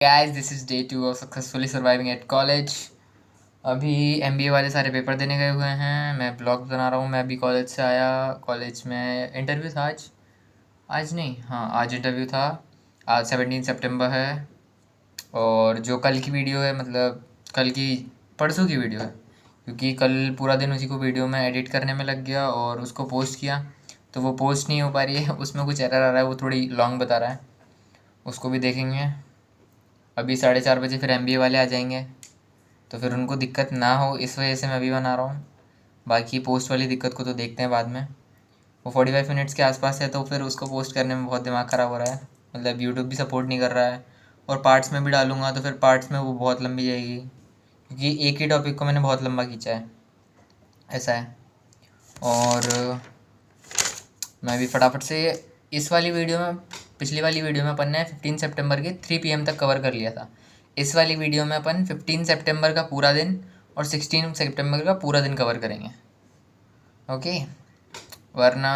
Guys this is day 2 of successfully surviving at college. अभी MBA वाले सारे paper देने गए हुए हैं। मैं ब्लॉग बना रहा हूँ। मैं अभी कॉलेज से आया। कॉलेज में इंटरव्यू था आज। आज नहीं, हाँ आज इंटरव्यू था। आज 17 सितंबर है। और जो कल की वीडियो है, मतलब कल की परसों की वीडियो है, क्योंकि कल पूरा दिन उसी को वीडियो में एडिट करने में लग गया और उसको पोस्ट किया, तो वो पोस्ट नहीं हो पा रही है। उसमें कुछ एरर आ रहा है, वो थोड़ी लॉन्ग बता रहा है। उसको भी देखेंगे। अभी 4:30 बजे फिर एमबीए वाले आ जाएंगे, तो फिर उनको दिक्कत ना हो इस वजह से मैं अभी बना रहा हूँ। बाकी पोस्ट वाली दिक्कत को तो देखते हैं बाद में। वो 45 मिनट्स के आसपास है, तो फिर उसको पोस्ट करने में बहुत दिमाग ख़राब हो रहा है। मतलब यूट्यूब भी सपोर्ट नहीं कर रहा है। और पार्ट्स में भी डालूंगा तो फिर पार्ट्स में वो बहुत लंबी जाएगी, क्योंकि एक ही टॉपिक को मैंने बहुत लंबा खींचा है, ऐसा है। और मैं भी फटाफट से इस वाली वीडियो में, पिछली वाली वीडियो में अपन ने 15 सितंबर के 3 PM तक कवर कर लिया था। इस वाली वीडियो में अपन 15 सितंबर का पूरा दिन और 16 सितंबर का पूरा दिन कवर करेंगे। ओके, वरना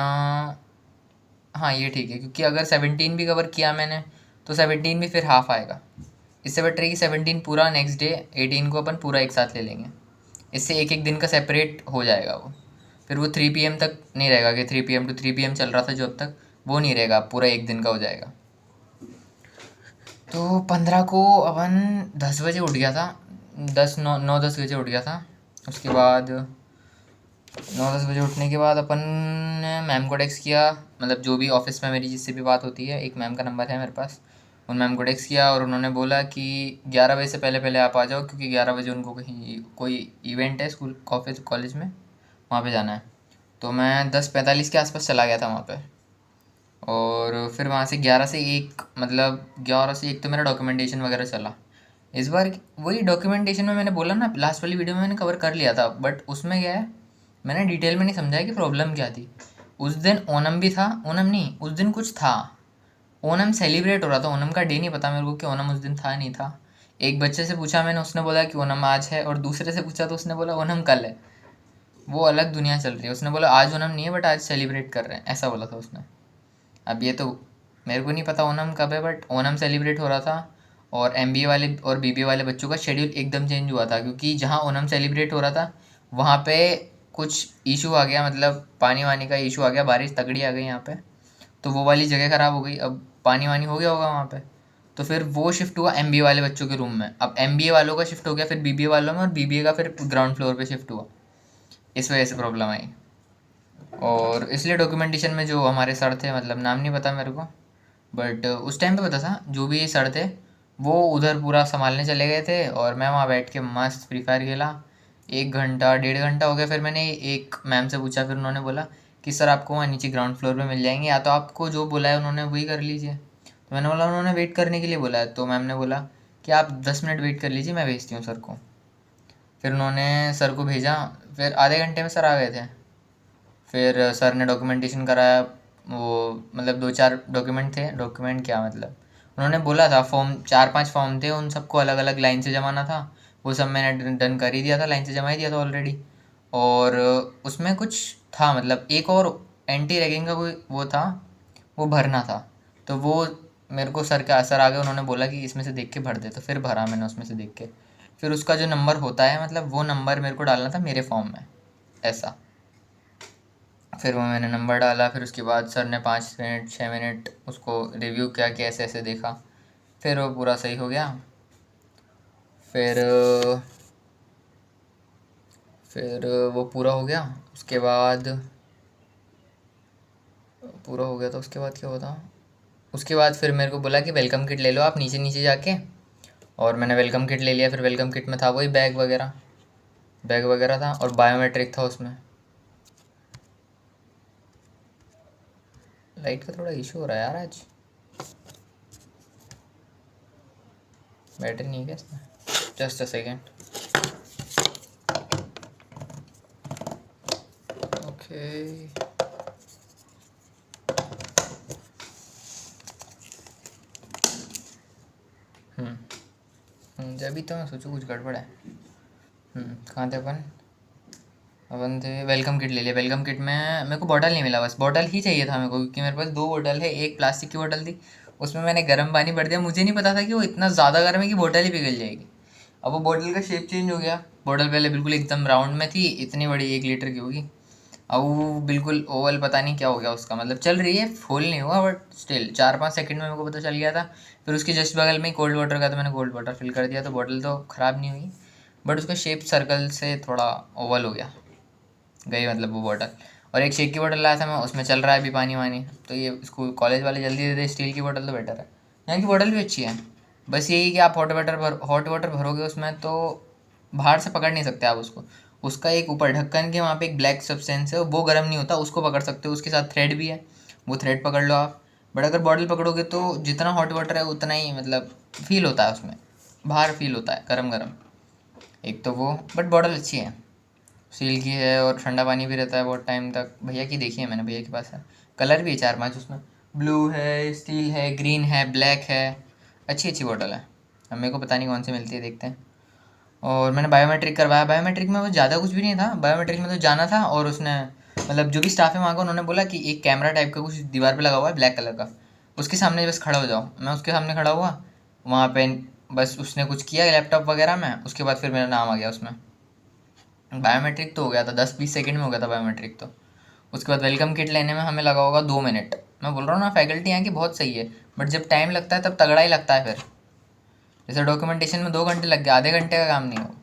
हाँ ये ठीक है, क्योंकि अगर 17 भी कवर किया मैंने तो 17 भी फिर हाफ आएगा। इससे बेटर है कि 17 पूरा नेक्स्ट डे, 18 को अपन पूरा एक साथ ले लेंगे। इससे एक एक दिन का सेपरेट हो जाएगा वो। फिर वो 3 PM तक नहीं रहेगा कि 3 PM टू 3 PM चल रहा था जो अब तक, वो नहीं रहेगा, पूरा एक दिन का हो जाएगा। तो 15 को अपन 10 बजे उठ गया था। 10 9 9 10 बजे उठ गया था। उसके बाद 9 10 बजे उठने के बाद अपन ने मैम को टेक्स्ट किया। मतलब जो भी ऑफिस में मेरी जिससे भी बात होती है, एक मैम का नंबर है मेरे पास। उन मैम को टेक्स्ट किया और उन्होंने बोला कि 11 बजे से पहले पहले आप आ जाओ, क्योंकि 11 बजे उनको कहीं कोई इवेंट है स्कूल ऑफिस कॉलेज में, वहाँ पे जाना है। तो मैं 10:45 के आसपास चला गया था वहाँ पे। और फिर वहाँ से 11 से 1, मतलब 11 से 1 तो मेरा डॉक्यूमेंटेशन वगैरह चला। इस बार वही डॉक्यूमेंटेशन में मैंने बोला ना, लास्ट वाली वीडियो में मैंने कवर कर लिया था, बट उसमें क्या है, मैंने डिटेल में नहीं समझाया कि प्रॉब्लम क्या थी। उस दिन ओनम भी था, ओनम नहीं, उस दिन कुछ था। ओनम सेलिब्रेट हो रहा था। ओनम का डे नहीं पता मेरे को कि ओनम उस दिन था नहीं था। एक बच्चे से पूछा मैंने, उसने बोला कि ओनम आज है, और दूसरे से पूछा तो उसने बोला ओनम कल है। वो अलग दुनिया चल रही है। उसने बोला आज ओनम नहीं है, बट आज सेलिब्रेट कर रहे हैं, ऐसा बोला था उसने। अब ये तो मेरे को नहीं पता ओनम कब है, बट ओनम सेलिब्रेट हो रहा था। और एमबीए वाले और बीबीए वाले बच्चों का शेड्यूल एकदम चेंज हुआ था, क्योंकि जहाँ ओनम सेलिब्रेट हो रहा था वहाँ पे कुछ इशू आ गया, मतलब पानी वानी का इशू आ गया, बारिश तगड़ी आ गई यहाँ पे। तो वो वाली जगह ख़राब हो गई। अब पानी वानी हो गया होगा वहाँ पे, तो फिर वो शिफ्ट हुआ एमबीए वाले बच्चों के रूम में। अब एमबीए वालों का शिफ्ट हो गया फिर बीबीए वालों में, और बीबीए का फिर ग्राउंड फ्लोर पे शिफ्ट हुआ। इस वजह से प्रॉब्लम आई। और इसलिए डॉक्यूमेंटेशन में जो हमारे सर थे, मतलब नाम नहीं पता मेरे को, बट उस टाइम पे पता था, जो भी सर थे वो उधर पूरा संभालने चले गए थे, और मैं वहाँ बैठ के मस्त फ्री फायर खेला। 1 घंटा 1.5 घंटा हो गया। फिर मैंने एक मैम से पूछा, फिर उन्होंने बोला कि सर आपको वहाँ नीचे ग्राउंड फ्लोर पे मिल जाएंगे, या तो आपको जो बोला है उन्होंने वही कर लीजिए। तो मैंने बोला उन्होंने वेट करने के लिए बोला है, तो मैम ने बोला कि आप 10 मिनट वेट कर लीजिए, मैं भेजती हूँ सर को। फिर उन्होंने सर को भेजा। फिर आधे घंटे में सर आ गए थे। फिर सर ने डॉक्यूमेंटेशन कराया। वो मतलब 2 4 डॉक्यूमेंट थे, डॉक्यूमेंट क्या मतलब, उन्होंने बोला था फॉर्म, 4 5 फॉर्म थे, उन सबको अलग अलग लाइन से जमाना था। वो सब मैंने डन कर ही दिया था, लाइन से जमा ही दिया था ऑलरेडी। और उसमें कुछ था, मतलब एक और एंटी रैगिंग का कोई वो था, वो भरना था। तो वो मेरे को सर का असर आ गया, उन्होंने बोला कि इसमें से देख के भर दे, तो फिर भरा मैंने उसमें से देख के। फिर उसका जो नंबर होता है, मतलब वो नंबर मेरे को डालना था मेरे फॉर्म में, ऐसा। फिर वो मैंने नंबर डाला। फिर उसके बाद सर ने 5 मिनट 6 मिनट उसको रिव्यू किया कि ऐसे ऐसे देखा। फिर वो पूरा सही हो गया। फिर फिर वो पूरा हो गया। उसके बाद पूरा हो गया तो उसके बाद क्या होता, उसके बाद फिर मेरे को बोला कि वेलकम किट ले लो आप नीचे नीचे जाके। और मैंने वेलकम किट ले लिया। फिर वेलकम किट में था वही बैग वगैरह था, और बायोमेट्रिक था उसमें। लाइट का थोड़ा इशू हो रहा है यार आज। बैटरी नहीं है क्या इसमें? Just a second. ओके। जब भी तो मैं सोचूं कुछ गड़बड़ है। कहाँ थे अपन? अपन थे वेलकम किट ले लिया। वेलकम किट में मेरे को बॉटल नहीं मिला, बस बॉटल ही चाहिए था मेरे को, क्योंकि मेरे पास 2 बॉटल है। एक प्लास्टिक की बॉटल थी उसमें मैंने गर्म पानी भर दिया, मुझे नहीं पता था कि वो इतना ज़्यादा गर्म है कि बोतल ही पिघल जाएगी। अब वो बोतल का शेप चेंज हो गया, बोतल पहले बिल्कुल एकदम राउंड में थी, इतनी बड़ी 1 लीटर की होगी, अब वो बिल्कुल ओवल, पता नहीं क्या हो गया उसका, मतलब चल रही है, फुल नहीं हुआ बट स्टिल 4-5 सेकंड में मेरे को पता चल गया था। फिर उसके जस्ट बगल में ही कोल्ड वाटर का, तो मैंने कोल्ड वाटर फिल कर दिया, तो बॉटल तो ख़राब नहीं हुई, बट उसका शेप सर्कल से थोड़ा ओवल हो गया, गई मतलब वो बॉटल। और एक शेक की बोतल लाया था मैं, उसमें चल रहा है अभी पानी वानी, तो ये स्कूल कॉलेज वाले जल्दी दे दे, स्टील की बोतल तो बेटर है। यहाँ की बोतल भी अच्छी है, बस यही कि आप हॉट वाटर भरोगे उसमें तो बाहर से पकड़ नहीं सकते आप उसको। उसका एक ऊपर ढक्कन के वहाँ पे एक ब्लैक सब्सटेंस है, वो गर्म नहीं होता, उसको पकड़ सकते हो, उसके साथ थ्रेड भी है, वो थ्रेड पकड़ लो आप। बट अगर बॉटल पकड़ोगे तो जितना हॉट वाटर है उतना ही मतलब फील होता है उसमें, बाहर फील होता है गर्म गर्म। एक तो वो, बट बॉटल अच्छी है, स्टील की है और ठंडा पानी भी रहता है बहुत टाइम तक। भैया की देखी है मैंने, भैया के पास है, कलर भी है 4-5 उसमें, ब्लू है, स्टील है, ग्रीन है, ब्लैक है, अच्छी अच्छी बॉटल है। अब मेरे को पता नहीं कौन सी मिलती है, देखते हैं। और मैंने बायोमेट्रिक करवाया, बायोमेट्रिक में वो ज़्यादा कुछ भी नहीं था, बायोमेट्रिक में तो जाना था और उसने मतलब जो भी स्टाफ है वहाँ का, उन्होंने बोला कि एक कैमरा टाइप का कुछ दीवार पे लगा हुआ है ब्लैक कलर का, उसके सामने बस खड़ा हो जाओ। मैं उसके सामने खड़ा हुआ वहाँ पे, बस उसने कुछ किया लैपटॉप वगैरह में, उसके बाद फिर मेरा नाम आ गया उसमें। बायोमेट्रिक तो हो गया था 10-20 सेकंड में हो गया था बायोमेट्रिक तो। उसके बाद वेलकम किट लेने में हमें लगा होगा 2 मिनट। मैं बोल रहा हूँ ना, फैकल्टी यहाँ की बहुत सही है, बट जब टाइम लगता है तब तगड़ा ही लगता है। फिर जैसे डॉक्यूमेंटेशन में 2 घंटे लग गए, आधे घंटे का काम नहीं हो।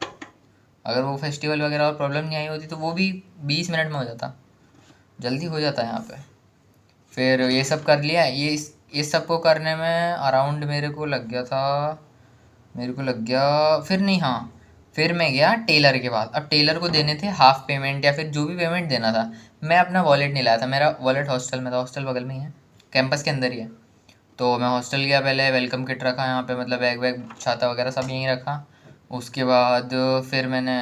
अगर वो फेस्टिवल वगैरह और प्रॉब्लम नहीं आई होती तो वो भी 20 मिनट में हो जाता, जल्दी हो जाता है यहाँ पे। फिर ये सब कर लिया, ये सब को करने में अराउंड मेरे को लग गया फिर नहीं, हाँ, फिर मैं गया टेलर के पास। अब टेलर को देने थे हाफ पेमेंट या फिर जो भी पेमेंट देना था। मैं अपना वॉलेट नहीं लाया था, मेरा वॉलेट हॉस्टल में था, हॉस्टल बगल में ही है, कैंपस के अंदर ही है। तो मैं हॉस्टल गया, पहले वेलकम किट रखा यहाँ पे, मतलब बैग वैग छाता वगैरह सब यहीं रखा। उसके बाद फिर मैंने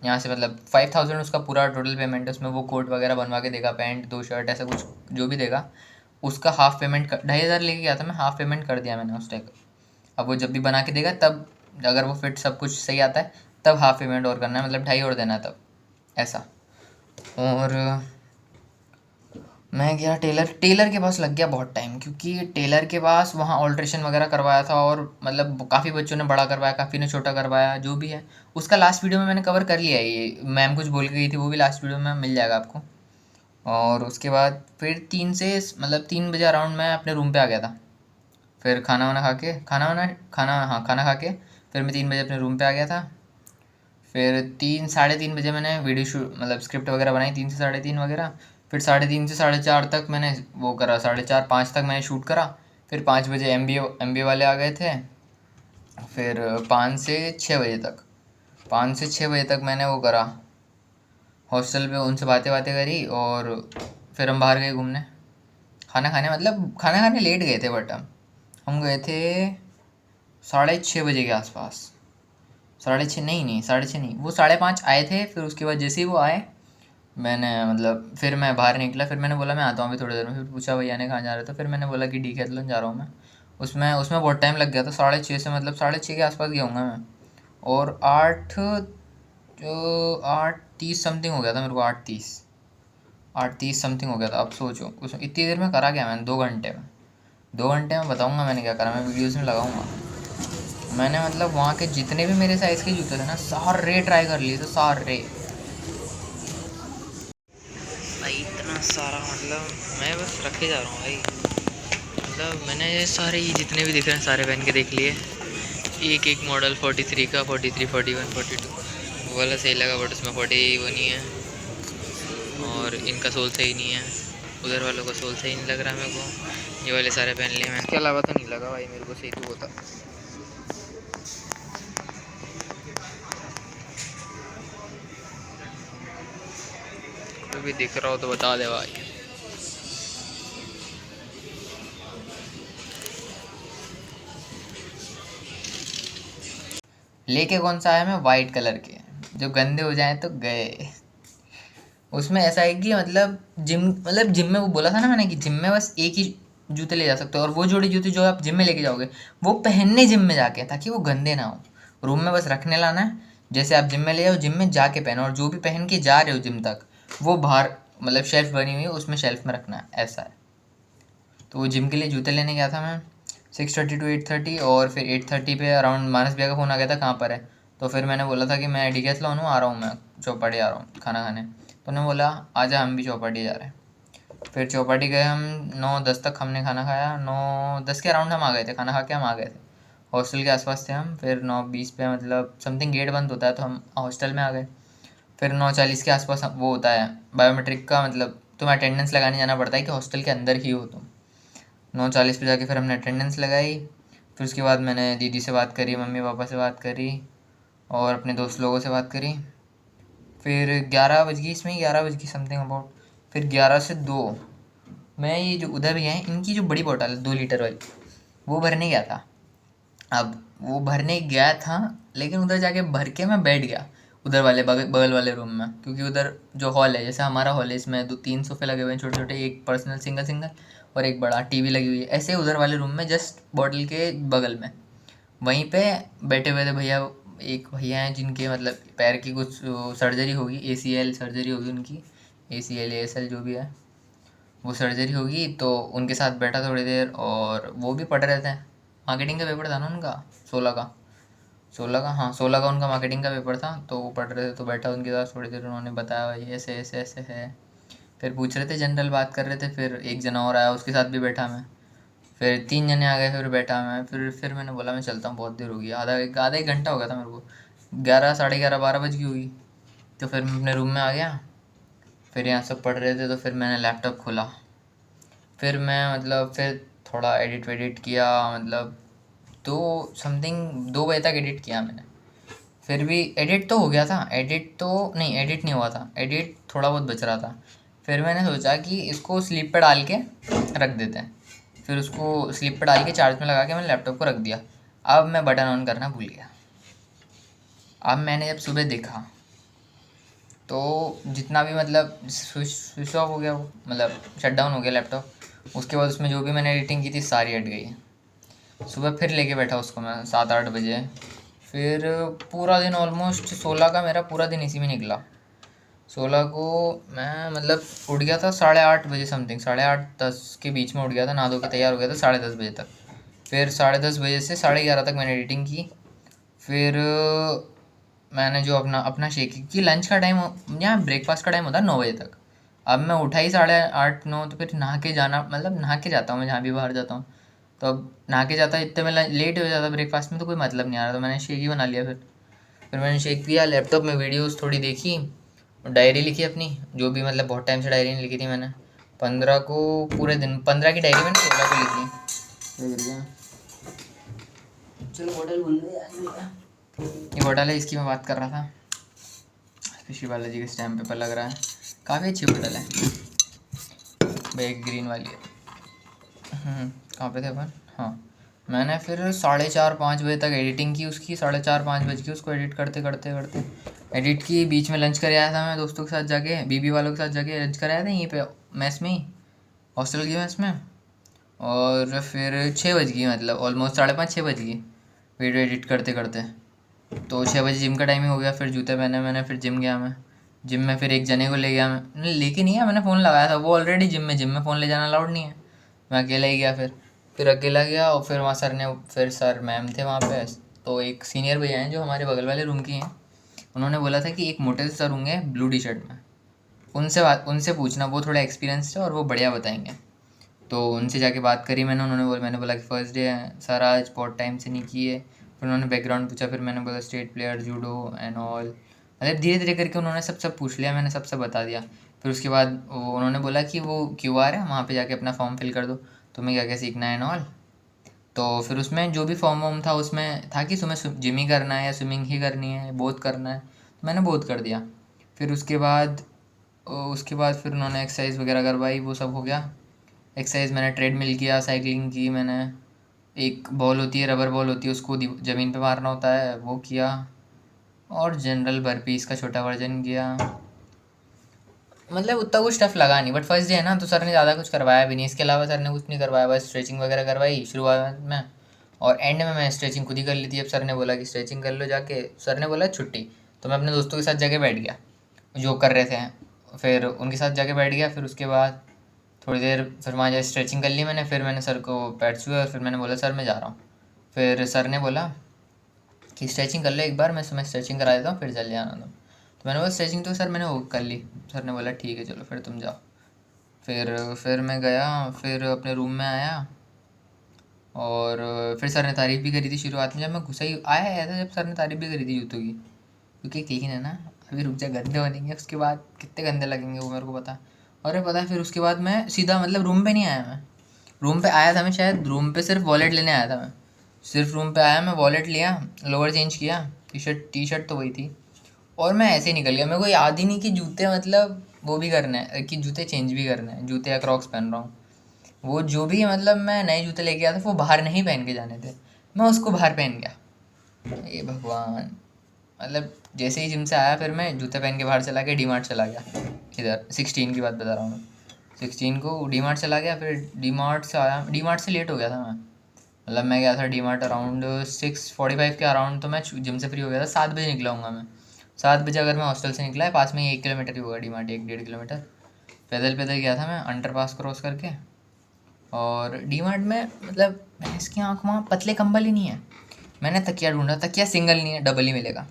यहाँ से मतलब 5000 उसका पूरा टोटल पेमेंट है, उसमें वो कोट वगैरह बनवा के देगा, पैंट 2 शर्ट ऐसा कुछ जो भी देगा, उसका हाफ पेमेंट 2,500 लेके गया था मैं, हाफ पेमेंट कर दिया मैंने उस टाइम। अब वो जब भी बना के देगा तब, अगर वो फिट सब कुछ सही आता है तब हाफ पेमेंट और करना है, मतलब 2.5 और देना है तब, ऐसा। और मैं गया टेलर के पास, लग गया बहुत टाइम, क्योंकि टेलर के पास वहाँ ऑल्ट्रेशन वगैरह करवाया था, और मतलब काफ़ी बच्चों ने बड़ा करवाया, काफ़ी ने छोटा करवाया, जो भी है उसका लास्ट वीडियो में मैंने कवर कर लिया है। ये मैम कुछ बोल के गई थी, वो भी लास्ट वीडियो में मिल जाएगा आपको। और उसके बाद फिर 3 बजे अराउंड मैं अपने रूम पे आ गया था। फिर खाना वाना खा के, खाना खा के फिर मैं 3 बजे अपने रूम पे आ गया था। फिर 3-3:30 बजे मैंने वीडियो शूट मतलब स्क्रिप्ट वगैरह बनाई, 3 से 3:30 वगैरह। फिर 3:30 से 4:30 तक मैंने वो करा, 4:30-5 तक मैंने शूट करा। फिर 5 बजे एम बी ए वाले आ गए थे। फिर 5 से 6 बजे तक मैंने वो करा, हॉस्टल पे उनसे बातें बातें करी, और फिर हम बाहर गए घूमने, खाना खाने, मतलब खाना खाने लेट गए थे, बट हम गए थे 6:30 बजे के आसपास। 6:30 नहीं, 6:30 नहीं, वो 5:30 आए थे। फिर उसके बाद जैसे ही वो आए, मैंने मतलब फिर मैं बाहर निकला, फिर मैंने बोला मैं आता हूँ अभी थोड़ी देर में। फिर पूछा भैया ने कहाँ जा रहे हो, तो फिर मैंने बोला कि डीकैथलॉन जा रहा हूँ मैं। उसमें उसमें बहुत टाइम लग गया था, 6:30 से, मतलब 6:30 के आसपास गया हूँगा मैं। और 8:30 समथिंग हो गया था मेरे को, 8:30 समथिंग हो गया था। अब सोचो उस इतनी देर में करा क्या मैंने, 2 घंटे में, 2 घंटे में बताऊँगा मैंने क्या करा, मैं वीडियोज़ में लगाऊँगा। मैंने मतलब वहाँ के जितने भी मेरे साइज़ के जूते थे ना, सारे ट्राई कर लिए थे, सारे भाई, इतना सारा, मतलब मैं बस रखे जा रहा हूँ भाई। मतलब मैंने ये सारे ही जितने भी दिख रहे हैं सारे पहन के देख लिए, एक एक मॉडल 43 का, 43, 41, 42 वो वाला सही लगा, बट उसमें 40 वो नहीं है, और इनका सोल सही नहीं है, उधर वालों का सोल सही नहीं लग रहा मेरे को। ये वाले सारे पहन लिए मैंने, इसके अलावा तो नहीं लगा भाई मेरे को सही, तो वो था। तो भी दिख रहा हो तो बता दे भाई। लेके कौन सा आया मैं, वाइट कलर के, जो गंदे हो जाएं तो गए। उसमें ऐसा है कि मतलब जिम में वो बोला था ना मैंने कि जिम में बस एक ही जूते ले जा सकते हो, और वो जोड़ी जूते जो आप जिम में लेके जाओगे वो पहनने जिम में जाके, ताकि वो गंदे ना हो। रूम में बस रखने लाना है, जैसे आप जिम में ले जाओ, जिम में जाके पहनो, और जो भी पहन के जा रहे हो जिम तक, वो बाहर मतलब शेल्फ बनी हुई है, उसमें शेल्फ में रखना है, ऐसा है। तो वो जिम के लिए जूते लेने गया था मैं, 6:30 to 8:30, और फिर 8:30 पे अराउंड मानस भैया का फ़ोन आ गया था, कहाँ पर है। तो फिर मैंने बोला था कि मैं डिकैथलॉन हूँ, आ रहा हूँ मैं, चौपाटी आ रहा हूँ खाना खाने। तो उन्होंने बोला आजा, हम भी चौपाटी जा रहे हैं। फिर चौपाटी गए हम, 9:10 तक हमने खाना खाया, 9:10 के अराउंड हम आ गए थे, खाना खा के हम आ गए थे। हॉस्टल के आसपास थे हम। फिर 9:20 पे मतलब समथिंग गेट बंद होता है, तो हम हॉस्टल में आ गए। फिर 9:40 के आसपास वो होता है बायोमेट्रिक का, मतलब तुम्हें अटेंडेंस लगाने जाना पड़ता है कि हॉस्टल के अंदर ही हो तुम। 9:40 पे जाके फिर हमने अटेंडेंस लगाई। फिर उसके बाद मैंने दीदी से बात करी, मम्मी पापा से बात करी, और अपने दोस्त लोगों से बात करी। फिर 11 बज गई, इसमें 11 बज गई समथिंग अबाउट। फिर 11 से 2 मैं ये जो उधर भी हैं, इनकी जो बड़ी बोतल है 2 लीटर वाली, वो भरने गया था। अब वो भरने गया था, लेकिन उधर जाके भर के मैं बैठ गया उधर वाले बगल बगल वाले रूम में, क्योंकि उधर जो हॉल है, जैसे हमारा हॉल है, इसमें 2-3 सोफे लगे हुए हैं छोटे छोटे, एक पर्सनल सिंगल सिंगल, और एक बड़ा टीवी लगी हुई है। ऐसे उधर वाले रूम में जस्ट बॉटल के बगल में वहीं पे बैठे हुए थे भैया। एक भैया हैं जिनके मतलब पैर की कुछ सर्जरी होगी, ACL सर्जरी होगी उनकी, ACL ASL जो भी है, वो सर्जरी होगी। तो उनके साथ बैठा थोड़ी देर, और वो भी पढ़ रहे थे। मार्केटिंग का पेपर था ना उनका, 16 का, हाँ 16 का उनका मार्केटिंग का पेपर था। तो वो पढ़ रहे थे, तो बैठा उनके साथ थोड़ी देर, उन्होंने बताया भाई ऐसे ऐसे ऐसे है। फिर पूछ रहे थे, जनरल बात कर रहे थे। फिर एक जना और आया, उसके साथ भी बैठा मैं। फिर 3 जने आ गए, फिर बैठा मैं। फिर मैंने बोला मैं चलता हूँ, बहुत देर हो गई, आधा एक घंटा हो गया था मेरे को, 11, साढ़े 11, 12 बज गई होगी। तो फिर मैं अपने रूम में आ गया। फिर यहाँ सब पढ़ रहे थे, तो फिर मैंने लैपटॉप खोला। फिर मैं मतलब फिर थोड़ा एडिट वेडिट किया, मतलब 2 बजे तक एडिट किया मैंने। फिर भी एडिट तो हो गया था, एडिट तो नहीं, एडिट नहीं हुआ था, एडिट थोड़ा बहुत बच रहा था। फिर मैंने सोचा कि इसको स्लीप पे डाल के रख देते हैं। फिर उसको स्लीप पे डाल के चार्ज में लगा के मैंने लैपटॉप को रख दिया। अब मैं बटन ऑन करना भूल गया। अब मैंने जब सुबह देखा, तो जितना भी मतलब स्विच ऑफ हो गया, वो मतलब शट डाउन हो गया लैपटॉप। उसके बाद उसमें जो भी मैंने एडिटिंग की थी सारी हट गई। सुबह फिर लेके बैठा उसको मैं 7-8 बजे। फिर पूरा दिन ऑलमोस्ट 16 का मेरा पूरा दिन इसी में निकला। 16 को मैं मतलब उठ गया था 8:30 बजे समथिंग, 8:30-10 के बीच में उठ गया था, नहा धो के तैयार हो गया था 10:30 बजे तक। फिर 10:30 बजे से 11:30 तक मैंने एडिटिंग की। फिर मैंने जो अपना अपना शेक की, लंच का टाइम, यहाँ ब्रेकफास्ट का टाइम होता है 9 बजे तक। अब मैं उठा ही 8:30-9, तो फिर नहा के जाना, मतलब नहा के जाता हूँ मैं जहाँ भी बाहर जाता हूँ। तो अब नहा के जाता इतने में लेट हो जाता ब्रेकफास्ट में, तो कोई मतलब नहीं आ रहा, तो मैंने शेक ही बना लिया। फिर मैंने शेक पिया, लैपटॉप में वीडियोस थोड़ी देखी, डायरी लिखी अपनी, जो भी मतलब बहुत टाइम से डायरी नहीं लिखी थी मैंने। 15 को पूरे दिन 15 की डायरी मैंने 16 को लिखी। चलो बॉटल भूल गया, ये बॉटल है, इसकी मैं बात कर रहा था। ऋषि बालाजी के स्टैम्प पेपर लग रहा है, काफ़ी अच्छी बॉटल है, बैग ग्रीन वाली है। कहाँ पे थे अपन, हाँ। मैंने फिर 4:30-5 बजे तक एडिटिंग की उसकी, 4:30-5 बज की उसको एडिट करते करते करते एडिट की। बीच में लंच कर आया था मैं दोस्तों के साथ जाके, बीबी वालों के साथ जाके लंच कर आया था यहीं पे मेस में ही, हॉस्टल की मेस में। और फिर 6 बज गई, मतलब ऑलमोस्ट 5:30-6 बज गई वीडियो एडिट करते करते। तो 6 बजे जिम का टाइमिंग हो गया। फिर जूते पहने मैंने, फिर जिम गया मैं। जिम में फिर एक जने को ले गया मैं, लेके नहीं गया, मैंने फ़ोन लगाया था, वो ऑलरेडी जिम में फ़ोन ले जाना अलाउड नहीं है। मैं अकेला ही गया। फिर अकेला गया, और फिर वहाँ सर मैम थे वहाँ पे। तो एक सीनियर भैया हैं जो हमारे बगल वाले रूम की हैं, उन्होंने बोला था कि एक मोटे से सर होंगे ब्लू टी शर्ट में, उनसे पूछना, वो थोड़ा एक्सपीरियंस है और वो बढ़िया बताएंगे। तो उनसे जाके बात करी मैंने, मैंने बोला कि फ़र्स्ट डे है सर, आज बहुत टाइम से नहीं किए। फिर उन्होंने बैकग्राउंड पूछा, फिर मैंने बोला state player, judo and all, मतलब धीरे धीरे करके उन्होंने सब पूछ लिया, मैंने सब बता दिया। फिर उसके बाद उन्होंने बोला कि वो QR है, वहाँ पे जाके अपना फॉर्म फिल कर दो, तुम्हें क्या क्या सीखना है एंड ऑल। तो फिर उसमें जो भी फॉर्म वॉर्म था, उसमें था कि तुम्हें जिम ही करना है या स्विमिंग ही करनी है, बोथ करना है, तो मैंने बोथ कर दिया। फिर उसके बाद फिर उन्होंने एक्सरसाइज वगैरह करवाई, वो सब हो गया। एक्सरसाइज मैंने ट्रेडमिल किया, साइकिलिंग की मैंने, एक बॉल होती है, रबर बॉल होती है, उसको ज़मीन पे मारना होता है, वो किया। और जनरल बर्पीज़ का छोटा वर्जन किया। मतलब उतना कुछ टफ लगा नहीं, बट फर्स्ट डे है ना, तो सर ने ज़्यादा कुछ करवाया भी नहीं, इसके अलावा सर ने कुछ नहीं करवाया, बस स्ट्रेचिंग वगैरह करवाई शुरुआत में। और एंड में मैं स्ट्रेचिंग खुद ही कर ली थी। अब सर ने बोला कि स्ट्रेचिंग कर लो जाके, सर ने बोला छुट्टी, तो मैं अपने दोस्तों के साथ जाके बैठ गया जो कर रहे थे। फिर उनके साथ जाके बैठ गया। फिर उसके बाद थोड़ी देर फिर वहाँ जाके स्ट्रेचिंग कर ली मैंने, फिर मैंने सर को पैर छुए और फिर मैंने बोला सर मैं जा रहा हूँ। फिर सर ने बोला कि स्ट्रेचिंग कर लो एक बार, मैं तुम्हें स्ट्रेचिंग करा देता हूँ फिर चल जाना तुम। तो मैंने बोला स्ट्रेचिंग तो सर मैंने वो कर ली। सर ने बोला ठीक है चलो फिर तुम जाओ। फिर मैं गया, फिर अपने रूम में आया और फिर सर ने तारीफ़ भी करी थी शुरुआत में। जब मैं घुसा ही आया ऐसा, जब सर ने तारीफ़ भी करी थी जूतों की, क्योंकि ठीक है ना, अभी रुक जा गंदे बनेंगे उसके बाद कितने गंदे लगेंगे वो मेरे को पता। और पता है फिर उसके बाद मैं सीधा मतलब रूम पे नहीं आया मैं। रूम पे आया था मैं शायद, रूम पे सिर्फ वॉलेट लेने आया था मैं। सिर्फ रूम पे आया मैं, वॉलेट लिया, लोअर चेंज किया, टी शर्ट तो वही थी, और मैं ऐसे ही निकल गया। मेरे को याद ही नहीं कि जूते मतलब वो भी करने हैं, कि जूते चेंज भी करने हैं, जूते या क्रॉक्स पहन रहा हूँ। वो जो भी मतलब मैं नए जूते लेके आया था वो बाहर नहीं पहन के जाने थे, मैं उसको बाहर पहन गया। ये भगवान, मतलब जैसे ही जिम से आया फिर मैं जूते पहन के बाहर चला गया, डी मार्ट चला गया। इधर 16 की बात बता रहा हूँ मैं। 16 को डी मार्ट चला गया, फिर डी मार्ट से आया, डी मार्ट से लेट हो गया था मैं। मतलब मैं गया था डी मार्ट अराउंड 6:45 के अराउंड, तो मैं जिम से फ्री हो गया था 7 बजे निकला हूँगा मैं। 7 बजे अगर मैं हॉस्टल से निकला है, पास में ही 1 किलोमीटर ही होगा डी मार्ट, 1-1.5 किलोमीटर। पैदल पैदल गया था मैं अंडर पास क्रॉस करके। और डी मार्ट में मतलब भैंस की आँख, वहाँ पतले कंबल ही नहीं है। मैंने तकिया ढूंढा, तकिया सिंगल नहीं है, डबल ही मिलेगा।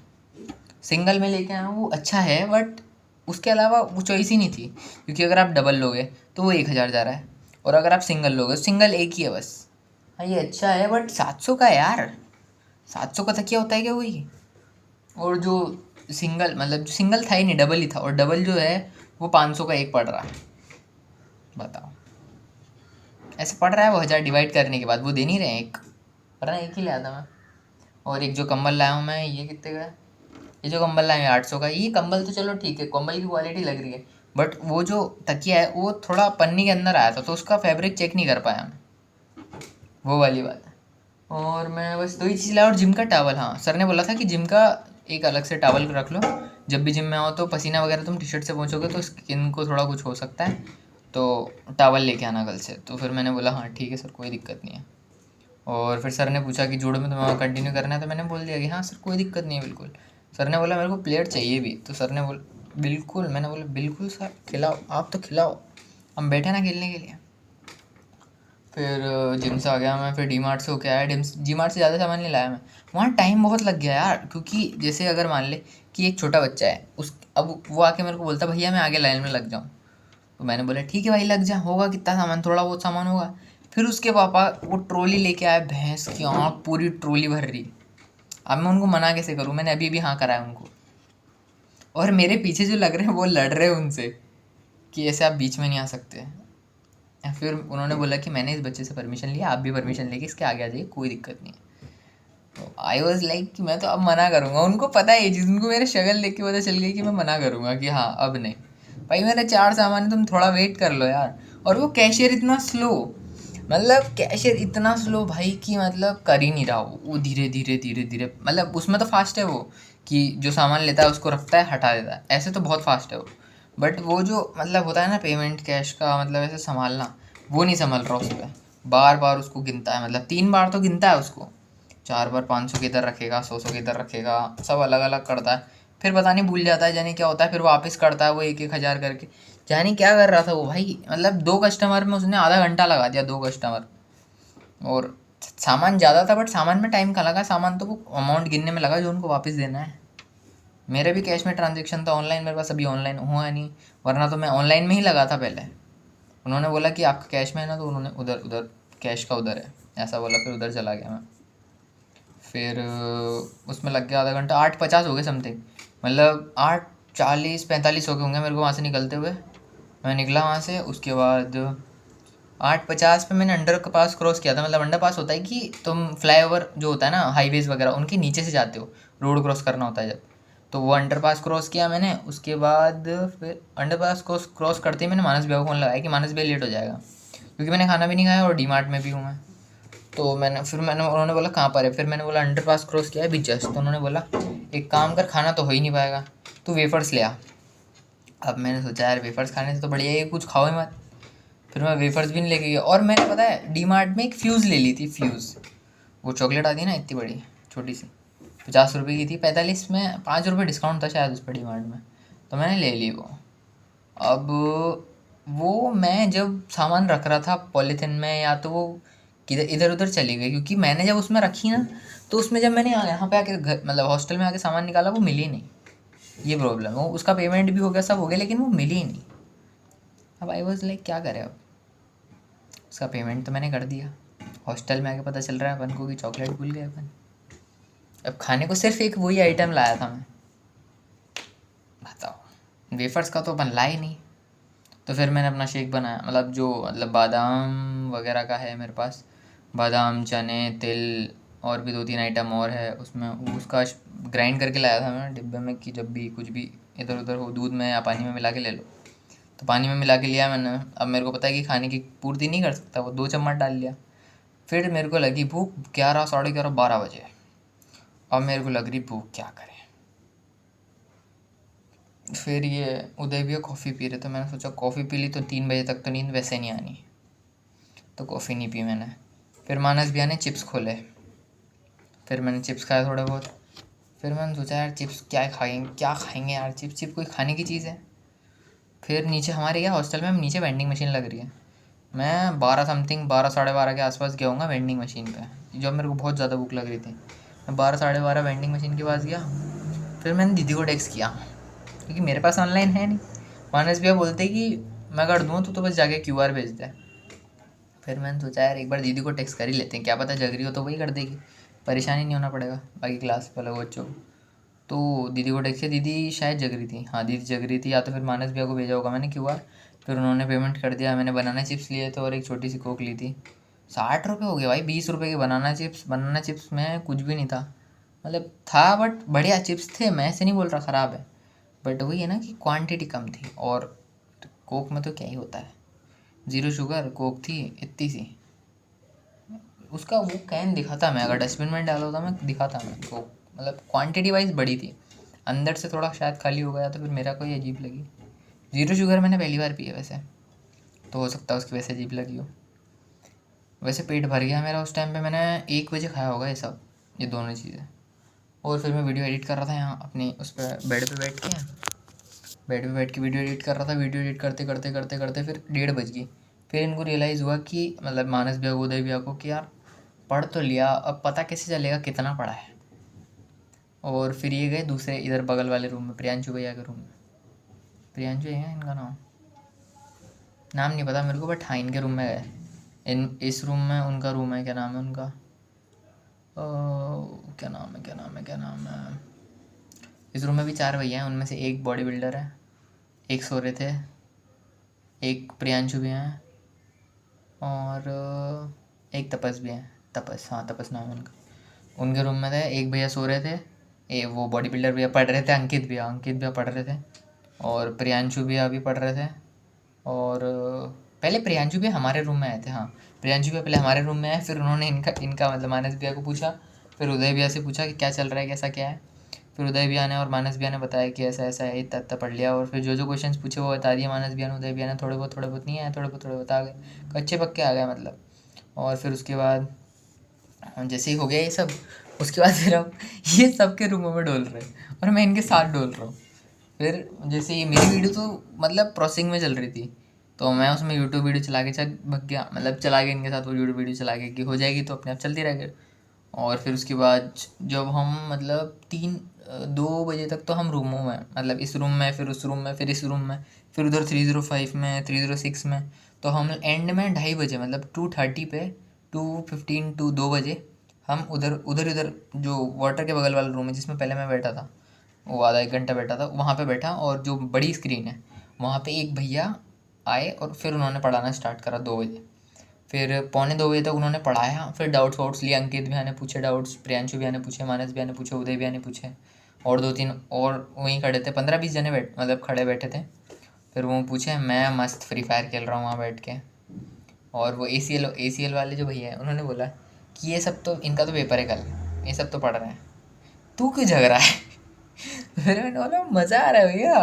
सिंगल में लेके आया हूँ, वो अच्छा है बट उसके अलावा वो चॉइस ही नहीं थी, क्योंकि अगर आप डबल लोगे तो वो 1,000 जा रहा है, और अगर आप सिंगल लोगे तो सिंगल एक ही है बस। हाँ ये अच्छा है बट 700 का है यार। 700 का तकिया होता है क्या कोई? और जो सिंगल, मतलब जो सिंगल था ही नहीं, डबल ही था, और डबल जो है वो 500 का एक पड़ रहा है। बताओ, ऐसे पड़ रहा है वो 1000 डिवाइड करने के बाद, वो दे नहीं रहे हैं एक, वरना एक ही लाया था मैं। और एक जो कंबल लाया हूँ मैं, ये कितने का है? ये जो कंबल लाए हैं 800 का। ये कंबल तो चलो ठीक है, कंबल की क्वालिटी लग रही है, बट वो जो तकिया है वो थोड़ा पन्नी के अंदर आया था, तो उसका फैब्रिक चेक नहीं कर पाया मैं, वो वाली बात है। और मैं बस दो ही चीज़ लाया, और जिम का टावल। हाँ सर ने बोला था कि जिम का एक अलग से टावल रख लो, जब भी जिम में आओ तो पसीना वगैरह तुम टी शर्ट से पहुँचोगे तो स्किन को थोड़ा कुछ हो सकता है, तो टावल लेके आना कल से। तो फिर मैंने बोला हाँ ठीक है सर, कोई दिक्कत नहीं है। और फिर सर ने पूछा कि जूडो में तुम्हें कंटिन्यू करना है, तो मैंने बोल दिया कि हाँ सर कोई दिक्कत नहीं है बिल्कुल। सर ने बोला मेरे को प्लेयर चाहिए भी, तो सर ने बोला बिल्कुल, मैंने बोला बिल्कुल सर खिलाओ, आप तो खिलाओ, हम बैठे ना खेलने के लिए। फिर जिम से आ गया मैं, फिर डी मार्ट से होके आया। डी मार्ट से ज़्यादा सामान नहीं लाया मैं, वहाँ टाइम बहुत लग गया यार, क्योंकि जैसे अगर मान ले कि एक छोटा बच्चा है, उस अब वो आके मेरे को बोलता भैया मैं आगे लाइन में लग जाऊँ, तो मैंने बोला ठीक है भाई लग जा, होगा कितना सामान, थोड़ा बहुत सामान होगा। फिर उसके पापा वो ट्रॉली लेके आए, भैंस की आँख पूरी ट्रॉली भर रही। अब मैं उनको मना कैसे करूँ, मैंने अभी अभी हाँ कराया उनको, और मेरे पीछे जो लग रहे हैं वो लड़ रहे हैं उनसे कि ऐसे आप बीच में नहीं आ सकते। फिर उन्होंने बोला कि मैंने इस बच्चे से परमिशन लिया, आप भी परमिशन लेके इसके आगे आ जाइए, कोई दिक्कत नहीं है। तो आई वॉज लाइक कि मैं तो अब मना करूँगा, उनको पता है ये चीज़, उनको मेरे शक्ल देख के पता चल गई कि मैं मना करूँगा कि हाँ अब नहीं भाई, मेरे 4 सामान है, तुम थोड़ा वेट कर लो यार। और वो कैशियर इतना स्लो, मतलब कैशियर इतना स्लो भाई कि मतलब कर ही नहीं रहा वो धीरे धीरे धीरे धीरे, मतलब उसमें तो फास्ट है वो, कि जो सामान लेता है उसको रखता है हटा देता है, ऐसे तो बहुत फास्ट है वो। बट वो जो मतलब होता है ना पेमेंट कैश का, मतलब ऐसे संभालना, वो नहीं संभल रहा उस पर। बार बार उसको गिनता है, मतलब 3 बार तो गिनता है उसको, 4 बार 500 की इधर रखेगा, 100 की इधर रखेगा, सब अलग अलग करता है। फिर पता नहीं भूल जाता है, जाने क्या होता है, फिर वापस करता है वो 1-1 हज़ार करके। जाने क्या कर रहा था वो भाई, मतलब 2 कस्टमर में उसने आधा घंटा लगा दिया, 2 कस्टमर। और सामान ज़्यादा था बट सामान में टाइम कहाँ लगा, सामान तो वो अमाउंट गिनने में लगा जो उनको वापस देना है। मेरे भी कैश में ट्रांजेक्शन था ऑनलाइन, मेरे पास अभी ऑनलाइन हुआ नहीं, वरना तो मैं ऑनलाइन में ही लगा था पहले। उन्होंने बोला कि आपका कैश में है ना, तो उन्होंने उधर उधर कैश का उधर है ऐसा बोला, फिर उधर चला गया मैं। फिर उसमें लग गया आधा घंटा, 8:50 हो गए समथिंग, मतलब 8:40-45 हो गए होंगे मेरे को वहाँ से निकलते हुए। मैं निकला वहाँ से, उसके बाद 8:50 पे मैंने अंडर पास क्रॉस किया था। मतलब अंडर पास होता है कि तुम फ्लाईओवर जो होता है ना, हाईवेज़ वगैरह उनके नीचे से जाते हो, रोड क्रॉस करना होता है जब, तो वो अंडर पास क्रॉस किया मैंने। उसके बाद फिर अंडर पास क्रॉस करते ही मैंने मानस भैया को फ़ोन लगाया कि मानस भैया लेट हो जाएगा, क्योंकि मैंने खाना भी नहीं खाया और डी मार्ट में भी हूँ मैं। तो मैंने उन्होंने बोला कहाँ पर है, फिर मैंने बोला अंडर पास क्रॉस किया है अभी जस्ट। तो उन्होंने बोला एक काम कर, खाना तो हो ही नहीं पाएगा, तू वेफर्स ले आ। अब मैंने सोचा यार वेफर्स खाने से तो बढ़िया है कुछ खाओ ही मत। फिर मैं वेफर्स भी नहीं लेके गया, और मैंने पता है डी मार्ट में एक फ्यूज़ ले ली थी, फ्यूज़, वो चॉकलेट आती है ना इतनी बड़ी, छोटी सी, 50 रुपये की थी, 45 में 5 रुपये डिस्काउंट था शायद उस पर डी मार्ट में, तो मैंने ले ली वो। अब वो मैं जब सामान रख रहा था पॉलीथिन में, या तो वो किधर इधर उधर चली गई, क्योंकि मैंने जब उसमें रखी ना, तो उसमें जब मैंने यहाँ पे आके घर मतलब हॉस्टल में आके सामान निकाला, वो मिली नहीं। ये प्रॉब्लम है, वो उसका पेमेंट भी हो गया, सब हो गया, लेकिन वो मिली ही नहीं। अब आई वॉज लाइक क्या करें अब, उसका पेमेंट तो मैंने कर दिया, हॉस्टल में आके पता चल रहा है अपन को कि चॉकलेट भूल गए अपन। अब खाने को सिर्फ एक वही आइटम लाया था मैं, बताओ, वेफर्स का तो अपन लाए ही नहीं। तो फिर मैंने अपना शेक बनाया, मतलब जो मतलब बादाम वगैरह का है मेरे पास, बादाम, चने, तिल, और भी 2-3 आइटम और है उसमें, उसका ग्राइंड करके लाया था मैं डिब्बे में, कि जब भी कुछ भी इधर उधर हो, दूध में या पानी में मिला के ले लो। तो पानी में मिला के लिया मैंने। अब मेरे को पता है कि खाने की पूर्ति नहीं कर सकता, वो 2 चम्मच डाल लिया। फिर मेरे को लगी भूख, 11, साढ़े 11, 12 बजे। अब मेरे को लग रही भूख, क्या करें। फिर ये उदय भैया कॉफ़ी पी रहे थे, मैंने सोचा कॉफ़ी पी ली तो 3 बजे तक तो नींद वैसे नहीं आनी, तो कॉफ़ी नहीं पी मैंने। फिर मानस भैया ने चिप्स खोले, फिर मैंने चिप्स खाए थोड़े बहुत। फिर मैंने सोचा यार चिप्स क्या खाएंगे यार, चिप्स चिप कोई खाने की चीज़ है। फिर नीचे हमारे क्या हॉस्टल में नीचे वेंडिंग मशीन लग रही है। मैं 12 समथिंग, 12 साढ़े 12 के आसपास गया हूँगा वेंडिंग मशीन पे, जब मेरे को बहुत ज़्यादा भूख लग रही थी। मैं 12 साढ़े 12 वेंडिंग मशीन के पास गया। फिर मैंने दीदी को टेक्स्ट किया, क्योंकि मेरे पास ऑनलाइन है नहीं। मानस भैया बोलते कि मैं कर दूँ, तो बस जाके QR भेज दे। फिर मैंने सोचा यार एक बार दीदी को टेक्स्ट कर ही लेते हैं, क्या पता जग रही हो तो वही कर देगी, परेशानी नहीं होना पड़ेगा बाकी क्लास वाले बच्चों को। तो दीदी को टेक्स्ट किया, दीदी शायद जग रही थी, हाँ दीदी जग रही थी, या तो फिर मानस भैया को भेजा होगा मैंने QR। फिर उन्होंने पेमेंट कर दिया। मैंने बनाना चिप्स लिए थे और एक छोटी सी कोक ली थी। 60 रुपये हो गए भाई, 20 रुपये की बनाना चिप्स में कुछ भी नहीं था, मतलब था बट बढ़िया चिप्स थे, मैं ऐसे नहीं बोल रहा ख़राब है, बट वही है ना कि क्वांटिटी कम थी। और कोक में तो क्या ही होता है, 0 शुगर कोक थी इतनी सी। उसका वो कैन दिखाता मैं, अगर डस्टबिन में डाला होता मैं दिखाता मैं को, मतलब क्वांटिटी वाइज बड़ी थी, अंदर से थोड़ा शायद खाली हो गया, तो फिर मेरा कोई अजीब लगी। 0 शुगर मैंने पहली बार पी है वैसे, तो हो सकता है उसकी वजह से अजीब लगी हो। वैसे पेट भर गया मेरा उस टाइम पे, मैंने 1 बजे खाया होगा ये सब, ये दोनों चीज़ें। और फिर मैं वीडियो एडिट कर रहा था यहाँ अपनी उस पर बेड पे बैठ के, वीडियो एडिट कर रहा था। वीडियो एडिट करते करते करते करते फिर 1:30 बज गई। फिर इनको रियलाइज़ हुआ कि मतलब मानस भैया को, उदय भैया को, कि यार पढ़ तो लिया, अब पता कैसे चलेगा कितना पढ़ा है। और फिर ये गए दूसरे इधर बगल वाले रूम में, प्रियांशु भैया के रूम में। प्रियांशु है इनका नाम, नाम नहीं पता मेरे को, बट हाँ इनके रूम में गए। इस रूम में उनका रूम है, क्या नाम है उनका, क्या नाम है। इस रूम में भी 4 भैया हैं, उनमें से एक बॉडी बिल्डर है, एक सो रहे थे, एक प्रियांशु भी हैं, और एक तपस भी हैं। तपस, हाँ तपस नाम है उनका। उनके रूम में थे, एक भैया सो रहे थे, वो बॉडी बिल्डर भैया पढ़ रहे थे, अंकित भैया पढ़ रहे थे, और प्रियांशु भैया भी पढ़ रहे थे। और पहले प्रियांशु भैया हमारे रूम में आए थे, हाँ प्रियांशु भैया पहले हमारे रूम में आए, फिर उन्होंने इनका इनका मतलब मानस भैया को पूछा। फिर उदय भैया से पूछा कि क्या चल रहा है, कैसा क्या है। फिर उदय भैया ने और मानस भैया ने बताया कि ऐसा ऐसा है, इतना इतना पढ़ लिया। और फिर जो जो क्वेश्चंस पूछे वो बता दिए मानस भैया ने, उदय भैया ने थोड़े बहुत नहीं आए, थोड़े बहुत आ गए, कच्चे पक्के आ गए मतलब। और फिर उसके बाद जैसे ही हो गया ये सब, उसके बाद फिर अब ये सबके रूमों में डोल रहे हैं और मैं इनके साथ डोल रहा हूँ। फिर जैसे ये मेरी वीडियो तो मतलब प्रोसेसिंग में चल रही थी, तो मैं उसमें यूट्यूब वीडियो चला के चल भग गया, मतलब चला गया इनके साथ वो यूट्यूब वीडियो चला के, कि हो जाएगी तो अपने आप चलती रहेगी। और फिर उसके बाद जब हम मतलब 2 बजे तक तो हम रूमों में, मतलब इस रूम में, फिर उस रूम में, फिर इस रूम में, फिर उधर 305 में, 306 में। तो हम एंड में 2:30 बजे, मतलब 2:30 पे, 2:15 टू 2 बजे हम उधर उधर उधर जो वाटर के बगल वाला रूम है जिसमें पहले मैं बैठा था, वो आधा एक घंटा बैठा था वहाँ पे बैठा, और जो बड़ी स्क्रीन है वहाँ पे एक भैया आए और फिर उन्होंने पढ़ाना स्टार्ट करा 2 बजे। फिर पौने 2 बजे तक उन्होंने पढ़ाया, फिर डाउट्स वाउट्स लिए, अंकित भैया ने पूछे डाउट्स, प्रियांशु भैया ने पूछे, मानस भैया ने पूछे, उदय भैया ने पूछे, और 2-3 और वहीं खड़े थे, 15-20 जने मतलब खड़े बैठे थे। फिर वो पूछे, मैं मस्त फ्री फायर खेल रहा हूँ वहाँ बैठ के। और वो ACL वाले जो भैया हैं उन्होंने बोला कि ये सब तो इनका तो पेपर है कल, ये सब तो पढ़ रहे हैं, तू क्यों जग रहा है। फिर मैंने बोला मज़ा आ रहा है भैया,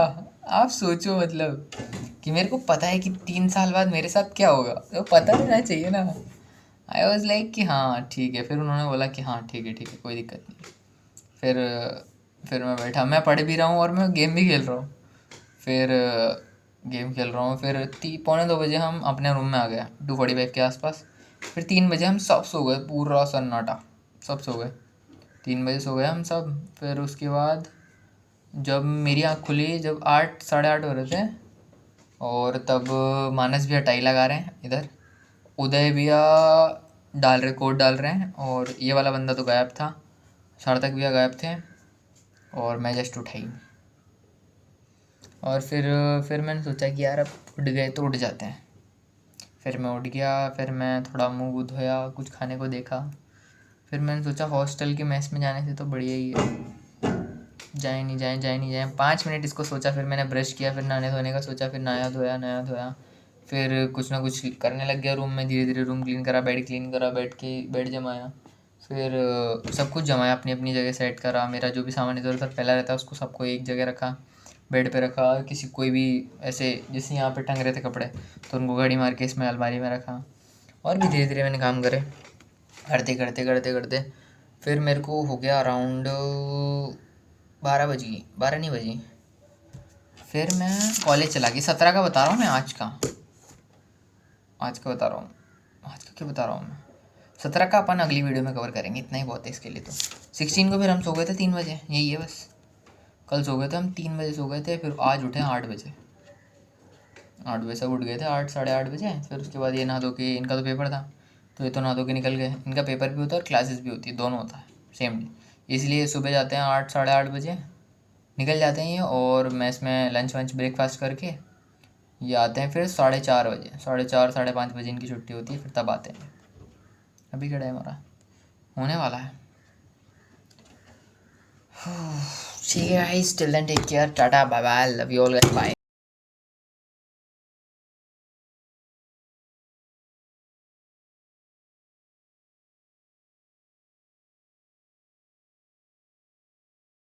आप सोचो मतलब कि मेरे को पता है कि 3 साल बाद मेरे साथ क्या होगा, तो पता रहना चाहिए ना। आई वॉज लाइक कि हाँ ठीक है। फिर उन्होंने बोला कि हाँ ठीक है कोई दिक्कत नहीं। फिर मैं बैठा, मैं पढ़ भी रहा हूँ और मैं गेम भी खेल रहा हूँ। फिर गेम खेल रहा हूँ। फिर 1:45 हम अपने रूम में आ गए 2:45 के आसपास। फिर 3 बजे हम सब सो गए, पूरा सन्नाटा, सब सो गए। 3 बजे सो गए हम सब। फिर उसके बाद जब मेरी आँख खुली, जब 8 8:30 हो रहे थे, और तब मानस भैया टाई लगा रहे हैं इधर, उदय भैया डाल रहे, कोड डाल रहे हैं, और ये वाला बंदा तो गायब था, सार्थक भैया गायब थे, और मैं जस्ट उठाई। और फिर मैंने सोचा कि यार अब उठ गए तो उठ जाते हैं। फिर मैं उठ गया, फिर मैं थोड़ा मुँह वूह धोया, कुछ खाने को देखा। फिर मैंने सोचा हॉस्टल के मेस में जाने से तो बढ़िया ही है, जाए नहीं जाए, जाए नहीं जाए। 5 मिनट इसको सोचा, फिर मैंने ब्रश किया, फिर नहाने धोने का सोचा, फिर नहाया धोया, फिर कुछ ना कुछ करने लग गया रूम में। धीरे धीरे रूम क्लीन करा, बेड क्लीन करा, बेड जमाया, फिर सब कुछ जमाया, अपनी अपनी जगह सेट करा। मेरा जो भी सामान इधर उधर फैला रहता है उसको सबको एक जगह रखा, बेड पे रखा। किसी कोई भी ऐसे जैसे यहाँ पे टंग रहे थे कपड़े तो उनको घड़ी मार के इसमें अलमारी में रखा। और भी धीरे धीरे मैंने काम करे, करते करते करते करते फिर मेरे को हो गया अराउंड 12 बजी, 12 नहीं बजी। फिर मैं कॉलेज चला गया। 17 का बता रहा हूँ मैं, आज का बता रहा हूँ, आज का क्या बता रहा हूँ मैं। 17 का अपन अगली वीडियो में कवर करेंगे, इतना ही बहुत है इसके लिए। तो 16 को फिर हम सो गए थे 3 बजे, यही है बस। कल सो गए थे हम 3 बजे सो गए थे, फिर आज उठे 8 बजे। 8 बजे सब उठ गए थे, 8 8:30 बजे। फिर उसके बाद ये नहा धो के, इनका तो पेपर था तो ये तो नहा धो के निकल गए। इनका पेपर भी होता है और क्लासेस भी होती है, दोनों होता है सेम डे, इसलिए सुबह जाते हैं 8 8:30 बजे, निकल जाते हैं ये। और मैस में लंच वंच ब्रेकफास्ट करके ये आते हैं फिर 4:30 बजे, 4:30 5:30 बजे इनकी छुट्टी होती है, फिर तब आते हैं। अभी क्या टाइम हो रहा है, होने वाला है। ठीक है guys, till then take care, tata bye bye, love you all guys, bye.